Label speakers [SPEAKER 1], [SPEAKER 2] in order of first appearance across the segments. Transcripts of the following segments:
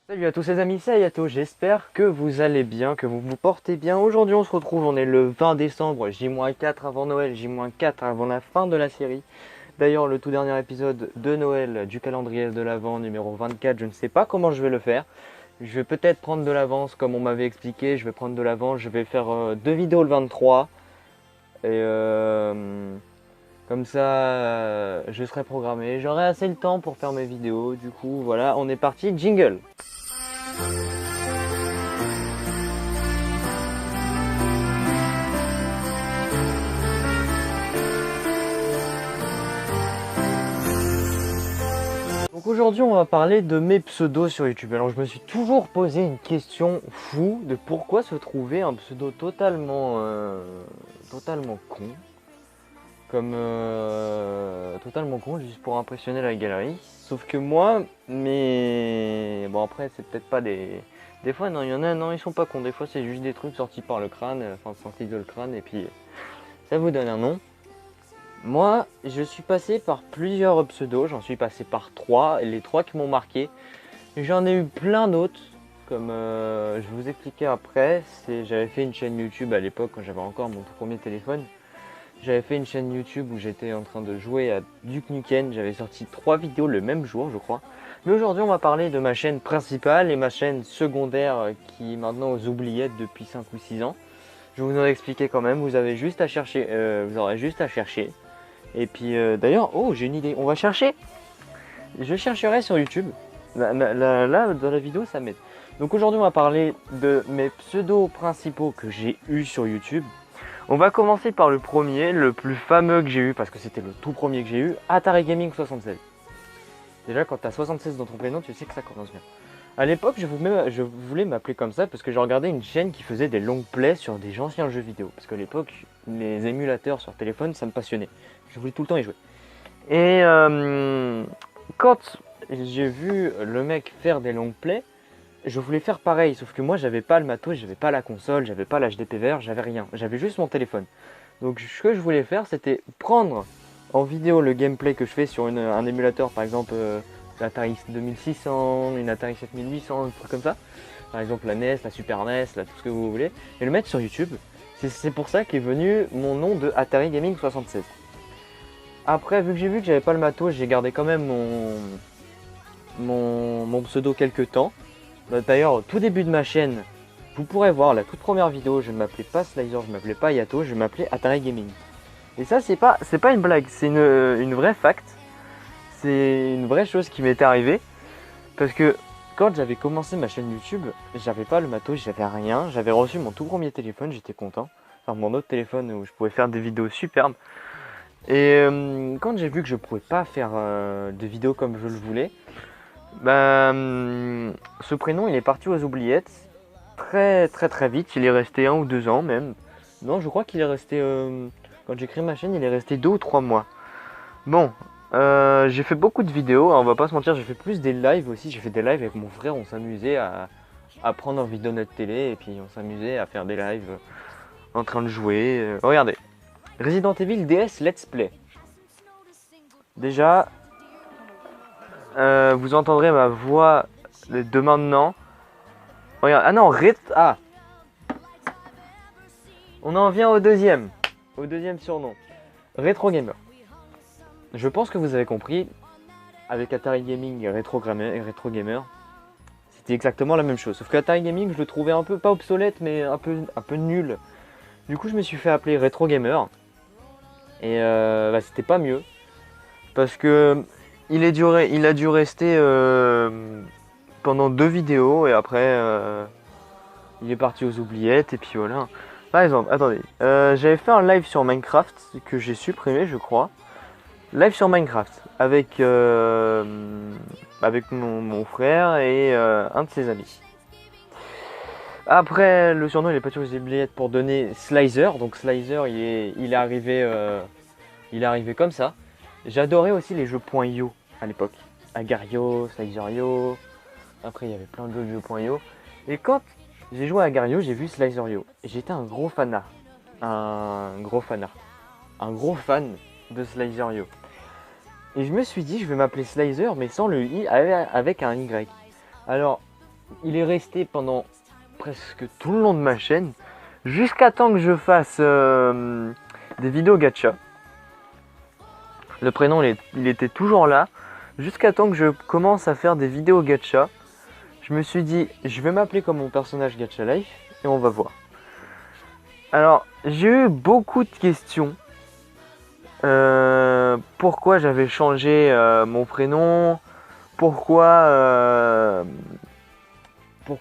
[SPEAKER 1] Salut à tous les amis, c'est Ayato, j'espère que vous allez bien, que vous vous portez bien. Aujourd'hui on se retrouve, on est le 20 décembre, J-4 avant Noël, J-4 avant la fin de la série. D'ailleurs le tout dernier épisode de Noël du calendrier de l'Avent numéro 24, je ne sais pas comment je vais le faire. Je vais peut-être prendre de l'avance comme on m'avait expliqué, je vais prendre de l'avance, je vais faire deux vidéos le 23. Et comme ça, je serai programmé, j'aurai assez le temps pour faire mes vidéos. Du coup voilà, on est parti, jingle. Donc aujourd'hui on va parler de mes pseudos sur YouTube. Alors je me suis toujours posé une question fou de pourquoi se trouver un pseudo totalement con. Comme totalement con juste pour impressionner la galerie. Sauf que moi, bon après c'est peut-être pas des fois non il y en a non ils sont pas cons. Des fois c'est juste des trucs sortis par le crâne, enfin sortis de le crâne et puis ça vous donne un nom. Moi, je suis passé par plusieurs pseudos, j'en suis passé par 3, et les 3 qui m'ont marqué. J'en ai eu plein d'autres, comme je vais vous expliquer après. J'avais fait une chaîne YouTube à l'époque quand j'avais encore mon tout premier téléphone. J'avais fait une chaîne YouTube où j'étais en train de jouer à Duke Nukem. J'avais sorti 3 vidéos le même jour, je crois. Mais aujourd'hui, on va parler de ma chaîne principale et ma chaîne secondaire qui est maintenant aux oubliettes depuis 5 ou 6 ans. Je vais vous en expliquer quand même, vous avez juste à chercher, vous aurez juste à chercher. Et puis d'ailleurs, oh j'ai une idée, on va chercher. Je chercherai sur YouTube. Là, dans la vidéo, ça m'aide. Donc aujourd'hui, on va parler de mes pseudos principaux que j'ai eu sur YouTube. On va commencer par le premier, le plus fameux que j'ai eu, parce que c'était le tout premier que j'ai eu, Atari Gaming 76. Déjà, quand tu as 76 dans ton prénom, tu sais que ça commence bien. À l'époque, je voulais m'appeler comme ça parce que je regardais une chaîne qui faisait des long plays sur des anciens jeux vidéo. Parce qu'à l'époque, les émulateurs sur téléphone, ça me passionnait. Je voulais tout le temps y jouer. Et quand j'ai vu le mec faire des long plays, je voulais faire pareil. Sauf que moi, j'avais pas le matos, j'avais pas la console, j'avais pas l'HDP vert, j'avais rien. J'avais juste mon téléphone. Donc ce que je voulais faire, c'était prendre en vidéo le gameplay que je fais sur un émulateur, par exemple l'Atari 2600, une Atari 7800, un truc comme ça. Par exemple la NES, la Super NES, tout ce que vous voulez. Et le mettre sur YouTube. C'est pour ça qu'est venu mon nom de Atari Gaming 76. Après, vu que j'avais pas le matos, j'ai gardé quand même mon pseudo quelques temps. D'ailleurs, au tout début de ma chaîne, vous pourrez voir la toute première vidéo, je ne m'appelais pas Slicer, je ne m'appelais pas Yato, je m'appelais Atari Gaming. Et ça, c'est pas une blague, c'est une vraie fact. C'est une vraie chose qui m'était arrivée. Parce que quand j'avais commencé ma chaîne YouTube, j'avais pas le matos, j'avais rien. J'avais reçu mon tout premier téléphone, j'étais content. Enfin, mon autre téléphone où je pouvais faire des vidéos superbes. Et quand j'ai vu que je pouvais pas faire de vidéos comme je le voulais, ce prénom il est parti aux oubliettes très vite. Il est resté 1 ou 2 ans même. Non, je crois qu'il est resté quand j'ai créé ma chaîne, il est resté 2 ou 3 mois. Bon, j'ai fait beaucoup de vidéos, hein, on va pas se mentir, j'ai fait plus des lives aussi. J'ai fait des lives avec mon frère, on s'amusait à prendre en vidéo notre télé et puis on s'amusait à faire des lives en train de jouer. Regardez, Resident Evil DS Let's Play. Déjà, vous entendrez ma voix de maintenant. Regarde, ah non, on en vient au deuxième surnom, Retro Gamer. Je pense que vous avez compris, avec Atari Gaming et Retro Gamer, c'était exactement la même chose. Sauf que Atari Gaming, je le trouvais un peu, pas obsolète, mais un peu nul. Du coup, je me suis fait appeler Retro Gamer. Et c'était pas mieux. Parce que il a dû rester pendant 2 vidéos et après il est parti aux oubliettes et puis voilà. Par exemple, attendez, j'avais fait un live sur Minecraft que j'ai supprimé je crois. Live sur Minecraft avec mon frère et un de ses amis. Après le surnom il est parti aux oubliettes pour donner Slicer. Donc Slicer il est arrivé comme ça. J'adorais aussi les jeux .io à l'époque. Agario, Slicerio. Après il y avait plein de jeux .io. Et quand j'ai joué à Agario, j'ai vu Slicerio. Et j'étais un gros fan de Slicerio. Et je me suis dit, je vais m'appeler Slicer, mais sans le i, avec un y. Alors, il est resté pendant presque tout le long de ma chaîne, jusqu'à temps que je fasse des vidéos gacha. Le prénom il était toujours là, jusqu'à temps que je commence à faire des vidéos gacha. Je me suis dit, je vais m'appeler comme mon personnage Gacha Life et on va voir. Alors, j'ai eu beaucoup de questions. Pourquoi j'avais changé mon prénom, pourquoi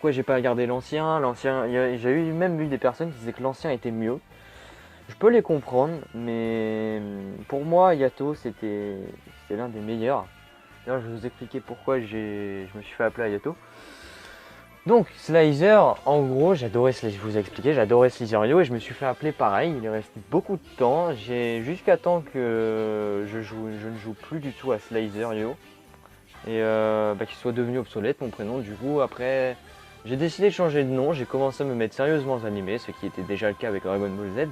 [SPEAKER 1] j'ai pas gardé l'ancien. J'ai même eu des personnes qui disaient que l'ancien était mieux. Je peux les comprendre, mais pour moi, Ayato, c'était l'un des meilleurs. D'ailleurs, je vais vous expliquer pourquoi je me suis fait appeler Ayato. Donc, Slicer, en gros, je vous ai expliqué, j'adorais Slicerio et je me suis fait appeler pareil. Il est resté beaucoup de temps, jusqu'à temps que je ne joue plus du tout à Slicerio et qu'il soit devenu obsolète mon prénom. Du coup, après, j'ai décidé de changer de nom, j'ai commencé à me mettre sérieusement en animé, ce qui était déjà le cas avec Dragon Ball Z.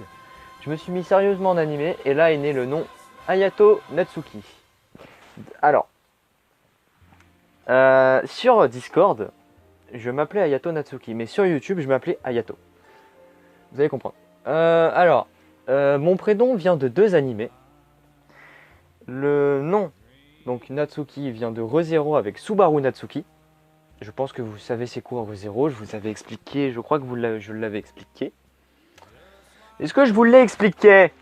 [SPEAKER 1] Je me suis mis sérieusement en animé et là est né le nom Ayato Natsuki. Alors, sur Discord, je m'appelais Ayato Natsuki, mais sur YouTube, je m'appelais Ayato. Vous allez comprendre. Mon prénom vient de 2 animés. Le nom, donc Natsuki, vient de ReZero avec Subaru Natsuki. Je pense que vous savez c'est quoi ReZero, je vous avais expliqué, je crois que je l'avais expliqué. Est-ce que je vous l'ai expliqué?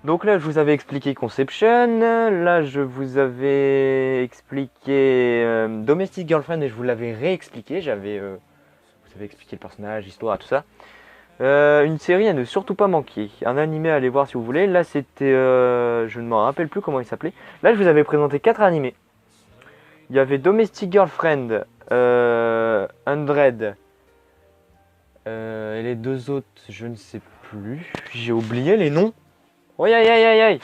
[SPEAKER 1] Donc là, je vous avais expliqué Conception, là, je vous avais expliqué Domestic Girlfriend et je vous l'avais réexpliqué. Vous avez expliqué le personnage, l'histoire, tout ça. Une série à ne surtout pas manquer. Un animé à aller voir si vous voulez. Là, c'était... je ne m'en rappelle plus comment il s'appelait. Là, je vous avais présenté 4 animés. Il y avait Domestic Girlfriend, 100, et les 2 autres, je ne sais plus. J'ai oublié les noms. Oui, aïe aïe aïe aïe.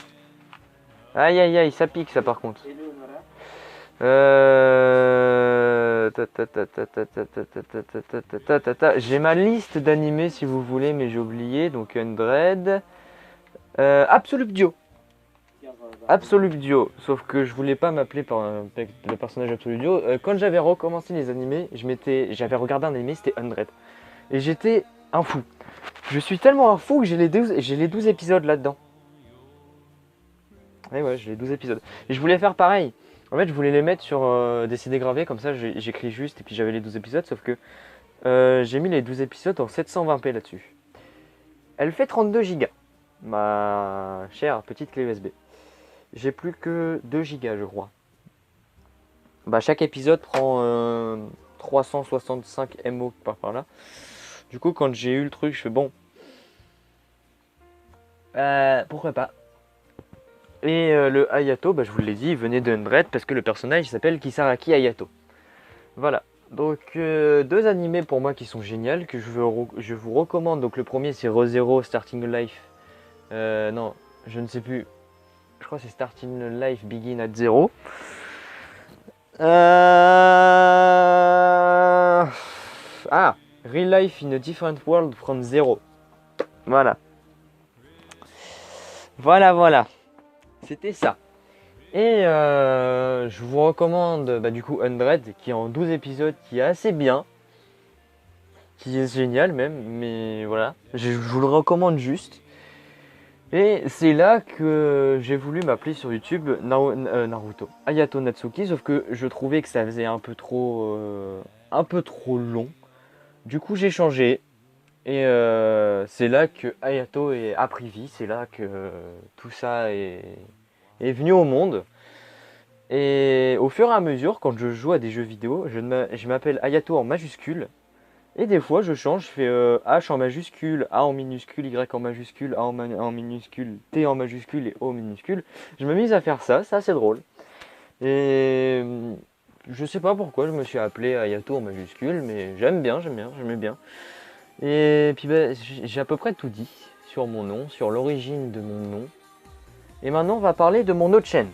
[SPEAKER 1] Aïe aïe aïe, ça pique ça par contre. J'ai ma liste d'animés si vous voulez, mais j'ai oublié. Donc 100. Absolute Duo. Absolute Duo. Sauf que je voulais pas m'appeler par le personnage Absolute Duo. Quand j'avais recommencé les animés, j'avais regardé un animé, c'était 100. Et j'étais un fou. Je suis tellement un fou que j'ai les 12 épisodes là-dedans. Et ouais, j'ai les 12 épisodes. Et je voulais faire pareil. En fait, je voulais les mettre sur des CD gravés, comme ça j'écris juste et puis j'avais les 12 épisodes. Sauf que j'ai mis les 12 épisodes en 720p là-dessus. Elle fait 32 Go, ma chère petite clé USB. J'ai plus que 2 Go, je crois. Bah, chaque épisode prend 365 MO par là. Du coup, quand j'ai eu le truc, je fais bon. Pourquoi pas. Et le Ayato, bah, je vous l'ai dit, il venait de 100 parce que le personnage s'appelle Kisaraki Ayato. Voilà. Donc 2 animés pour moi qui sont géniaux, que je vous recommande. Donc le premier c'est ReZero Starting Life. Non, je ne sais plus. Je crois que c'est Starting Life Begin at Zero. Real Life in a Different World from Zero. Voilà. Voilà. C'était ça. Et je vous recommande du coup 100 qui est en 12 épisodes, qui est assez bien. Qui est génial même, mais voilà. Je vous le recommande juste. Et c'est là que j'ai voulu m'appeler sur YouTube Naruto Ayato Natsuki, sauf que je trouvais que ça faisait un peu trop long. Du coup j'ai changé. Et c'est là que Ayato a pris vie, c'est là que tout ça est venu au monde. Et au fur et à mesure, quand je joue à des jeux vidéo, je m'appelle Ayato en majuscule. Et des fois, je change, je fais H en majuscule, A en minuscule, Y en majuscule, A en minuscule, T en majuscule et O en minuscule. Je me mise à faire ça, c'est assez drôle. Et je sais pas pourquoi je me suis appelé Ayato en majuscule, mais j'aimais bien. Et puis j'ai à peu près tout dit sur mon nom, sur l'origine de mon nom. Et maintenant, on va parler de mon autre chaîne.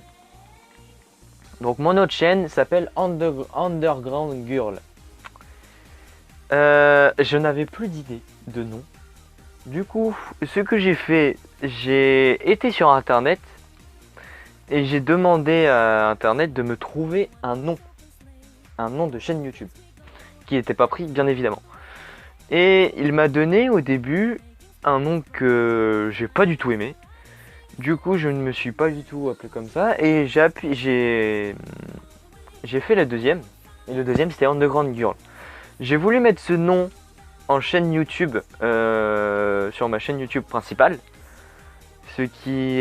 [SPEAKER 1] Donc mon autre chaîne s'appelle Underground Girl. Je n'avais plus d'idée de nom. Du coup, ce que j'ai fait, j'ai été sur internet et j'ai demandé à internet de me trouver un nom de chaîne YouTube. qui n'était pas pris, bien évidemment. Et il m'a donné au début un nom que j'ai pas du tout aimé. Du coup, je ne me suis pas du tout appelé comme ça. Et j'ai fait la deuxième. Et le deuxième, c'était Underground Girl. J'ai voulu mettre ce nom en chaîne YouTube, sur ma chaîne YouTube principale. Ce qui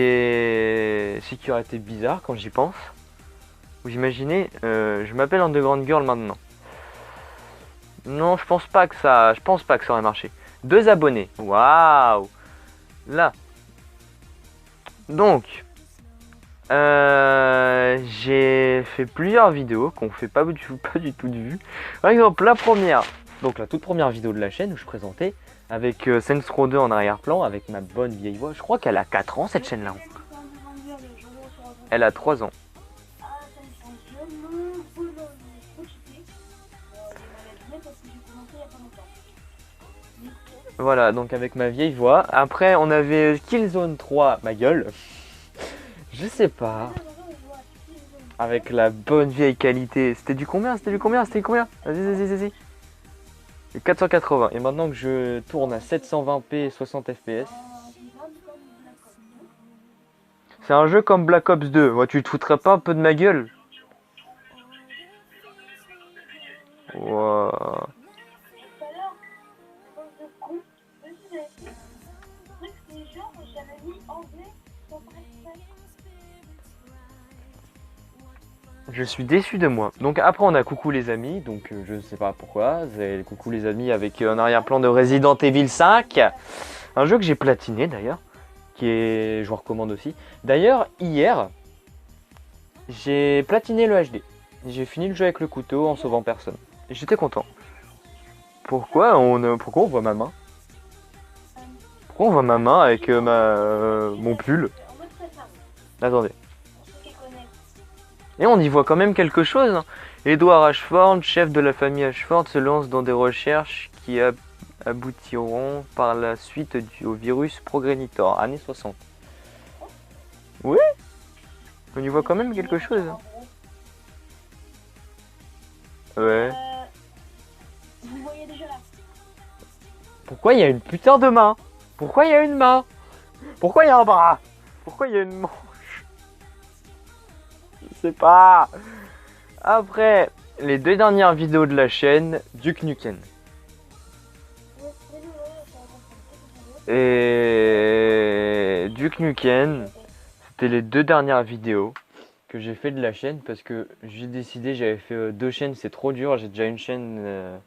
[SPEAKER 1] aurait été bizarre quand j'y pense. Vous imaginez, je m'appelle Underground Girl maintenant. Non, je pense pas que ça aurait marché. 2 abonnés, waouh. Là. Donc, j'ai fait plusieurs vidéos qu'on fait pas du tout de vues. Par exemple, la première, donc la toute première vidéo de la chaîne où je présentais avec Saints Row 2 en arrière-plan avec ma bonne vieille voix. Je crois qu'elle a 4 ans cette chaîne-là. Elle a 3 ans. Voilà, donc avec ma vieille voix. Après, on avait Killzone 3, ma gueule. Je sais pas. Avec la bonne vieille qualité. C'était du combien? Vas-y. 480. Et maintenant que je tourne à 720p 60 fps. C'est un jeu comme Black Ops 2. Moi, tu te foutrais pas un peu de ma gueule? Wow. Je suis déçu de moi. Donc après on a Coucou les amis, donc je ne sais pas pourquoi. C'est Coucou les amis avec un arrière-plan de Resident Evil 5. Un jeu que j'ai platiné d'ailleurs, je vous recommande aussi. D'ailleurs hier, j'ai platiné le HD. J'ai fini le jeu avec le couteau en sauvant personne. Et j'étais content. Pourquoi on voit ma main? Pourquoi on voit ma main avec mon pull? Attendez. Et on y voit quand même quelque chose. Hein. Edward Ashford, chef de la famille Ashford, se lance dans des recherches qui aboutiront par la suite au virus Progenitor, années 60. Oui, on y voit quand même quelque chose. Hein. Ouais.
[SPEAKER 2] Vous voyez déjà là.
[SPEAKER 1] Pourquoi il y a une putain de main? Pourquoi il y a une main? Pourquoi il y a un bras? Pourquoi il y a une manche? Je sais pas. Après, les 2 dernières vidéos de la chaîne, Duke Nukem. Et Duke Nukem, c'était les 2 dernières vidéos que j'ai fait de la chaîne parce que j'ai décidé, j'avais fait 2 chaînes, c'est trop dur, j'ai déjà une chaîne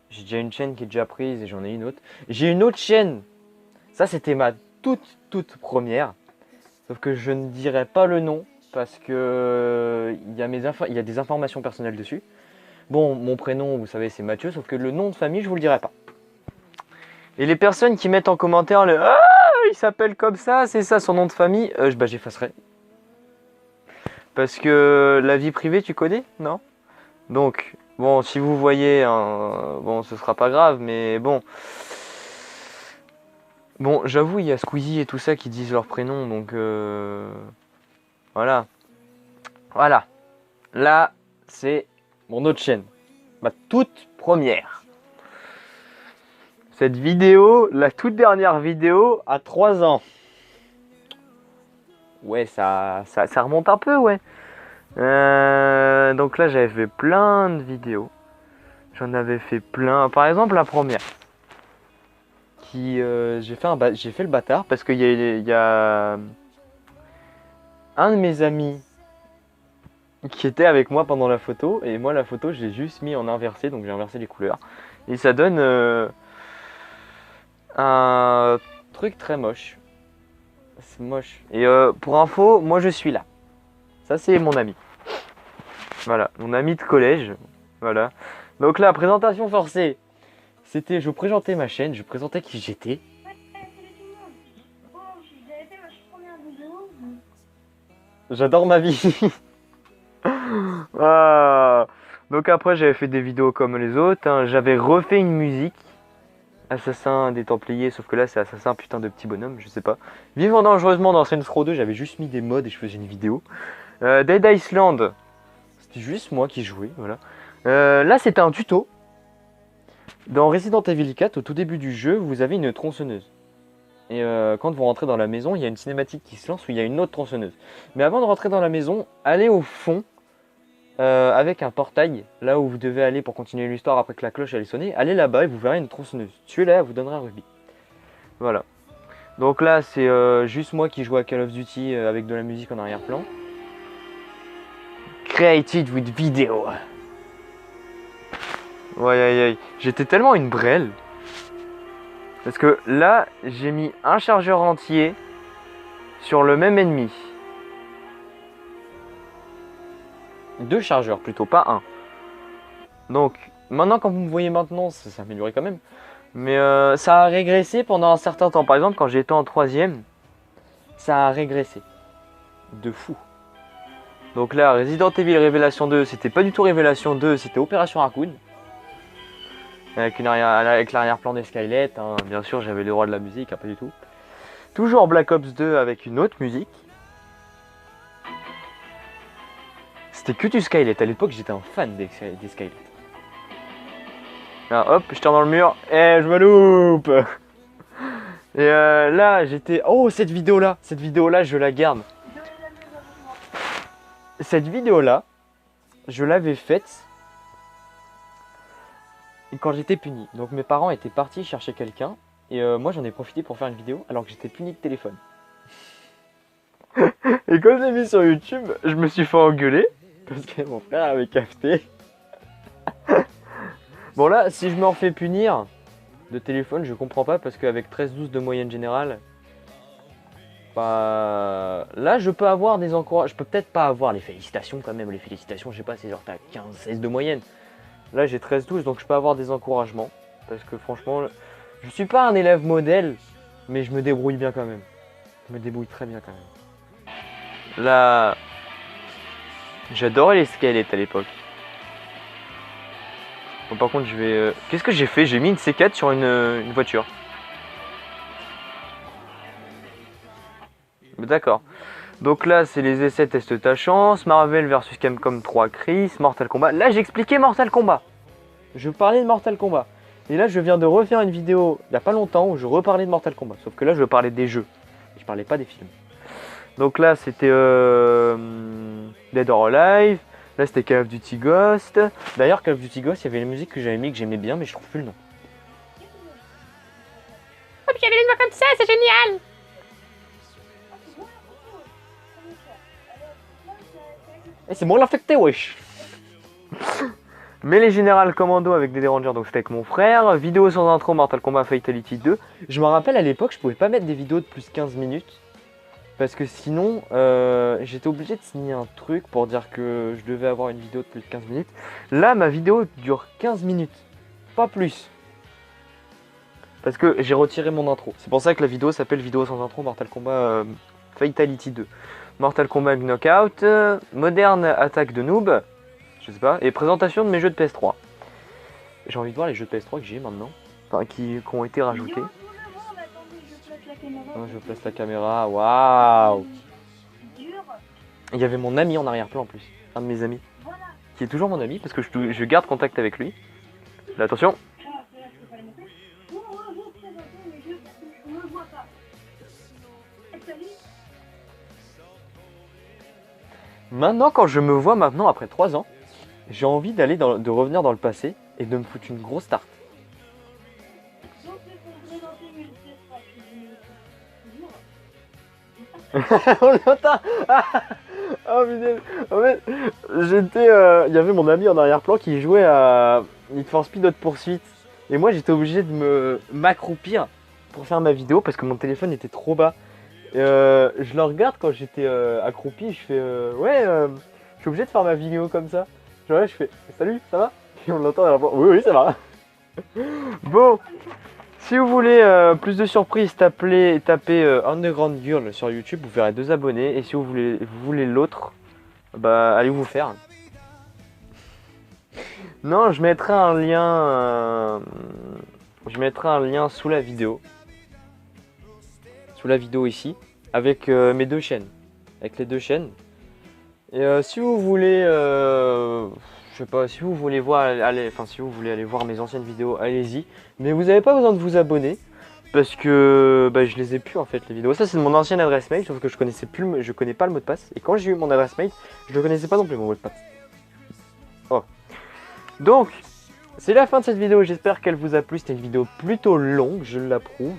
[SPEAKER 1] qui est déjà prise et j'en ai une autre. J'ai une autre chaîne. Ça c'était ma toute première. Sauf que je ne dirai pas le nom parce que il y a des informations personnelles dessus. Bon, mon prénom, vous savez, c'est Mathieu, sauf que le nom de famille, je vous le dirai pas. Et les personnes qui mettent en commentaire le ah, il s'appelle comme ça, c'est ça son nom de famille, bah j'effacerai. Parce que la vie privée, tu connais, non? Donc, bon, si vous voyez, bon, ce sera pas grave, mais bon. Bon, j'avoue, il y a Squeezie et tout ça qui disent leur prénom, donc voilà. Voilà. Là, c'est mon autre chaîne. Ma toute première. Cette vidéo, la toute dernière vidéo, a 3 ans. Ouais, ça remonte un peu, ouais. Donc là, j'avais fait plein de vidéos. J'en avais fait plein. Par exemple, la première. J'ai fait le bâtard parce qu'il y a un de mes amis qui était avec moi pendant la photo. Et moi, la photo, je l'ai juste mis en inversé. Donc j'ai inversé les couleurs. Et ça donne un truc très moche. C'est moche. Et pour info, moi je suis là. Ça c'est mon ami. Voilà, mon ami de collège. Voilà. Donc là, présentation forcée. C'était, je vous présentais ma chaîne, je présentais qui j'étais. J'adore ma vie. Ah. Donc après, j'avais fait des vidéos comme les autres. Hein. J'avais refait une musique. Assassin des Templiers, sauf que là c'est Assassin putain de petit bonhomme, je sais pas. Vivant dangereusement dans Saints Row 2, j'avais juste mis des mods et je faisais une vidéo. Dead Island, c'était juste moi qui jouais, voilà. Là, c'était un tuto. Dans Resident Evil 4, au tout début du jeu, vous avez une tronçonneuse. Et quand vous rentrez dans la maison, il y a une cinématique qui se lance où il y a une autre tronçonneuse. Mais avant de rentrer dans la maison, allez au fond avec un portail, là où vous devez aller pour continuer l'histoire après que la cloche allait sonner. Allez là-bas et vous verrez une tronçonneuse. Tuez-la, elle vous donnera un rubis. Voilà. Donc là, c'est juste moi qui joue à Call of Duty avec de la musique en arrière-plan. Created with video. Ouais, aïe, aïe. J'étais tellement une brêle. Parce que là, j'ai mis un chargeur entier sur le même ennemi. 2 chargeurs plutôt, pas un. Donc, maintenant, quand vous me voyez maintenant, ça s'est amélioré quand même. Mais ça a régressé pendant un certain temps. Par exemple, quand j'étais en 3ème, ça a régressé. De fou. Donc là, Resident Evil Révélation 2, c'était pas du tout Révélation 2, c'était Opération Raccoon. Avec l'arrière-plan des Skylet, hein. Bien sûr, j'avais le droit de la musique, hein, pas du tout. Toujours Black Ops 2 avec une autre musique. C'était que du Skylet. À l'époque, j'étais un fan des Skylet. Là, hop, je tire dans le mur. Et je me loupe. Et là, j'étais... Oh, cette vidéo-là, je la garde. Cette vidéo-là, je l'avais faite quand j'étais puni. Donc mes parents étaient partis chercher quelqu'un. Et moi, j'en ai profité pour faire une vidéo alors que j'étais puni de téléphone. Et quand je l'ai mis sur YouTube, je me suis fait engueuler. Parce que mon frère avait capté. Bon là, si je me refais punir de téléphone, je comprends pas. Parce qu'avec 13-12 de moyenne générale, bah, là je peux avoir des encouragements. Je peux peut-être pas avoir les félicitations quand même. Les félicitations, je sais pas, c'est genre t'as 15-16 de moyenne. Là j'ai 13-12, donc je peux avoir des encouragements. Parce que franchement, je suis pas un élève modèle, mais je me débrouille bien quand même. Je me débrouille très bien quand même. Là, j'adorais les squelettes à l'époque. Bon, par contre, je vais... Qu'est-ce que j'ai fait? J'ai mis une C4 sur une voiture. D'accord. Donc là, c'est les essais test ta chance. Marvel vs Capcom 3 Chris. Mortal Kombat. Là, j'expliquais Mortal Kombat. Je parlais de Mortal Kombat. Et là, je viens de refaire une vidéo il n'y a pas longtemps où je reparlais de Mortal Kombat. Sauf que là, je parlais des jeux. Je parlais pas des films. Donc là, c'était Dead or Alive. Là, c'était Call of Duty Ghost. D'ailleurs, Call of Duty Ghost, il y avait les musiques que j'avais mis, que j'aimais bien, mais je trouve plus le nom.
[SPEAKER 3] Oh, puis il y avait les noix comme ça, c'est génial!
[SPEAKER 1] Eh, c'est moi l'infecté, wesh. Mais les Général Commando avec des Rangers, donc c'était avec mon frère. Vidéo sans intro, Mortal Kombat Fatality 2. Je me rappelle à l'époque, je pouvais pas mettre des vidéos de plus de 15 minutes. Parce que sinon, j'étais obligé de signer un truc pour dire que je devais avoir une vidéo de plus de 15 minutes. Là, ma vidéo dure 15 minutes, pas plus. Parce que j'ai retiré mon intro. C'est pour ça que la vidéo s'appelle Vidéo sans intro, Mortal Kombat Fatality 2. Mortal Kombat Knockout, Moderne Attaque de Noob, je sais pas, et présentation de mes jeux de PS3. J'ai envie de voir les jeux de PS3 que j'ai maintenant, enfin qui ont été rajoutés. Je place la caméra, waouh! Il y avait mon ami en arrière-plan en plus, un de mes amis, qui est toujours mon ami parce que je garde contact avec lui. Là, attention! Maintenant, quand je me vois maintenant après 3 ans, j'ai envie de revenir dans le passé et de me foutre une grosse tarte. On l'entend. Oh putain. En fait, il y avait mon ami en arrière-plan qui jouait à Need for Speed Hot Pursuit. Et moi j'étais obligé de m'accroupir pour faire ma vidéo parce que mon téléphone était trop bas. Je le regarde quand j'étais accroupi, je fais ouais, je suis obligé de faire ma vidéo comme ça. Genre là je fais salut, ça va? Et on l'entend derrière moi, oui oui ça va. Bon. Si vous voulez plus de surprises, tapez Underground Girl sur YouTube, vous verrez 2 abonnés. Et si vous voulez l'autre, bah allez vous faire. Non, je mettrai un lien sous la vidéo. Sous la vidéo ici, avec mes 2 chaînes. Avec les 2 chaînes. Et si vous voulez, je sais pas, si vous voulez voir, si vous voulez aller voir mes anciennes vidéos, allez-y. Mais vous n'avez pas besoin de vous abonner. Parce que je les ai plus en fait les vidéos. Ça c'est de mon ancienne adresse mail, sauf que je connais pas le mot de passe. Et quand j'ai eu mon adresse mail, je ne connaissais pas non plus mon mot de passe. Oh. Donc, c'est la fin de cette vidéo, j'espère qu'elle vous a plu. C'était une vidéo plutôt longue, je l'approuve.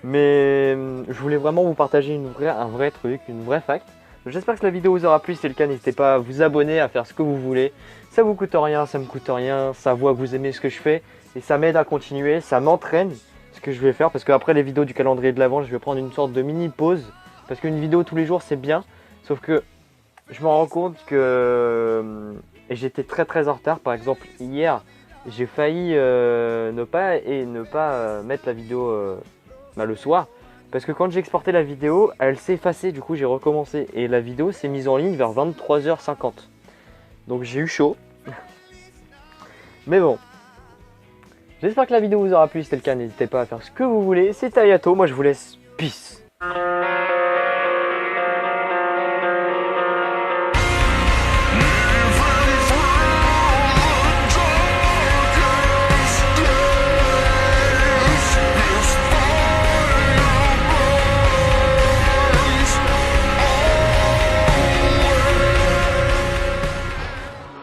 [SPEAKER 1] Mais je voulais vraiment vous partager un vrai truc, une vraie fact. J'espère que la vidéo vous aura plu, si c'est le cas, n'hésitez pas à vous abonner, à faire ce que vous voulez. Ça vous coûte rien, ça me coûte rien, ça voit que vous aimez ce que je fais. Et ça m'aide à continuer, ça m'entraîne. Ce que je vais faire, parce qu'après les vidéos du calendrier de l'Avent, je vais prendre une sorte de mini pause. Parce qu'une vidéo tous les jours c'est bien, sauf que je me rends compte que j'étais très en retard. Par exemple hier, j'ai failli ne pas mettre la vidéo le soir. Parce que quand j'ai exporté la vidéo, elle s'est effacée, du coup j'ai recommencé. Et la vidéo s'est mise en ligne vers 23h50. Donc j'ai eu chaud. Mais bon. J'espère que la vidéo vous aura plu, si c'est le cas, n'hésitez pas à faire ce que vous voulez. C'était Ayato, moi je vous laisse. Peace.